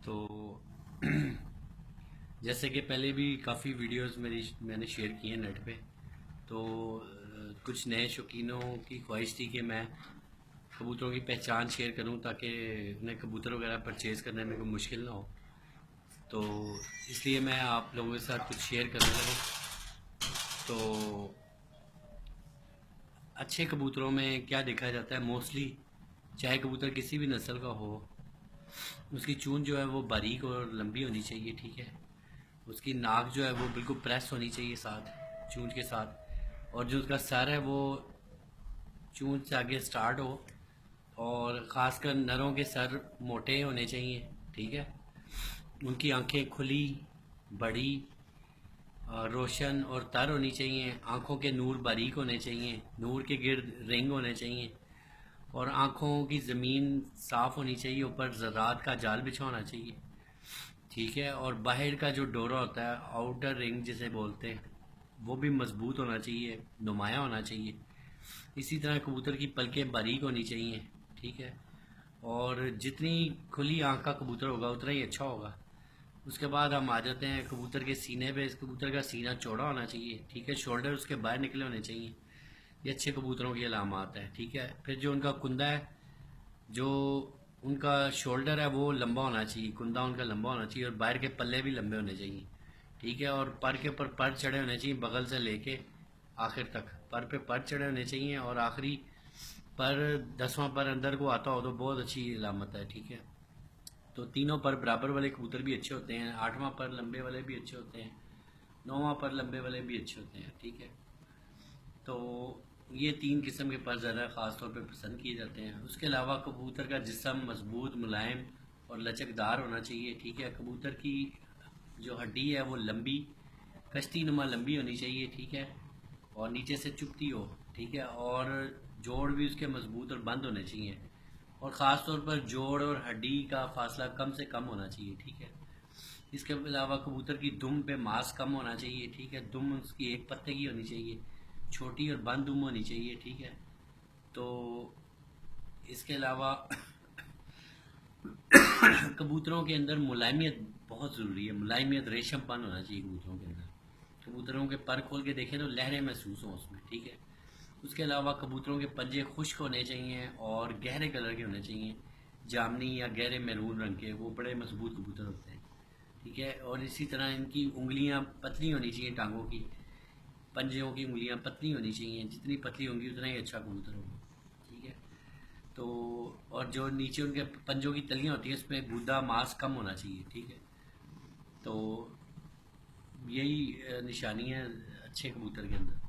तो जैसे कि पहले भी काफ़ी वीडियोस मैंने शेयर किए हैं नेट पे। तो कुछ नए शौकीनों की ख्वाहिश थी कि मैं कबूतरों की पहचान शेयर करूं ताकि उन्हें कबूतर वगैरह परचेज़ करने में कोई मुश्किल ना हो। तो इसलिए मैं आप लोगों के साथ कुछ शेयर करने लगा। तो अच्छे कबूतरों में क्या देखा जाता है मोस्टली, चाहे कबूतर किसी भी नस्ल का हो, उसकी चूंच जो है वो बारीक और लंबी होनी चाहिए। ठीक है, उसकी नाक जो है वो बिल्कुल प्रेस होनी चाहिए साथ चूंच के साथ, और जो उसका सर है वो चूंच से आगे स्टार्ट हो, और ख़ासकर नरों के सर मोटे होने चाहिए। ठीक है, उनकी आंखें खुली, बड़ी, रोशन और तर होनी चाहिए। आंखों के नूर बारीक होने चाहिए, नूर के गिर्द रिंग होने चाहिए, और आंखों की ज़मीन साफ़ होनी चाहिए, ऊपर ज़रात का जाल बिछा होना चाहिए। ठीक है, और बाहर का जो डोरा होता है, आउटर रिंग जिसे बोलते हैं, वो भी मजबूत होना चाहिए, नुमाया होना चाहिए। इसी तरह कबूतर की पलकें बारीक होनी चाहिए। ठीक है, और जितनी खुली आंख का कबूतर होगा उतना ही अच्छा होगा। उसके बाद हम आ जाते हैं कबूतर के सीने पे। इस कबूतर का सीना चौड़ा होना चाहिए। ठीक है, शोल्डर उसके बाहर निकले होने चाहिए। ये अच्छे कबूतरों की अलामत है। ठीक है, फिर जो उनका कुंदा है, जो उनका शोल्डर है वो लंबा होना चाहिए, कुंदा उनका लंबा होना चाहिए, और बाहर के पल्ले भी लंबे होने चाहिए। ठीक है, और पर के ऊपर पर चढ़े होने चाहिए, बगल से लेके आखिर तक पर पे पर चढ़े होने चाहिए, और आखिरी पर 10वां पर अंदर को आता हो तो बहुत अच्छी अलामत है। ठीक है, तो तीनों पर बराबर वाले कबूतर भी अच्छे होते हैं, 8वां पर लंबे वाले भी अच्छे होते हैं, 9वां पर लंबे वाले भी अच्छे होते हैं। ठीक है, तो ये तीन किस्म के पर ज़्यादा ख़ास तौर पे पसंद किए जाते हैं। उसके अलावा कबूतर का जिस्म मजबूत, मुलायम और लचकदार होना चाहिए। ठीक है, कबूतर की जो हड्डी है वो लंबी, कश्ती नुमा लंबी होनी चाहिए। ठीक है, और नीचे से चुभती हो। ठीक है, और जोड़ भी उसके मजबूत और बंद होने चाहिए, और ख़ास तौर पर जोड़ और हड्डी का फासला कम से कम होना चाहिए। ठीक है, इसके अलावा कबूतर की दुम पे मांस कम होना चाहिए। ठीक है, दुम उसकी एक पत्ते की होनी चाहिए, छोटी और बंद दुम होनी चाहिए। ठीक है, तो इसके अलावा कबूतरों के अंदर मुलायमियत बहुत ज़रूरी है। मुलायमियत, रेशमपन होना चाहिए कबूतरों के अंदर। कबूतरों के पर खोल के देखें तो लहरें महसूस हों उसमें। ठीक है, उसके अलावा कबूतरों के पंजे खुश्क होने चाहिए और गहरे कलर के होने चाहिए, जामनी या गहरे मैरून रंग के। वो बड़े मजबूत कबूतर होते हैं। ठीक है, और इसी तरह इनकी उंगलियां पतली होनी चाहिए, टांगों की, पंजों की उंगलियां पतली होनी चाहिए। जितनी पतली होंगी उतना ही अच्छा कबूतर होगा। ठीक है, तो और जो नीचे उनके पंजों की तलियां होती हैं उसमें गुदा मांस कम होना चाहिए। ठीक है, तो यही निशानी है अच्छे कबूतर के अंदर।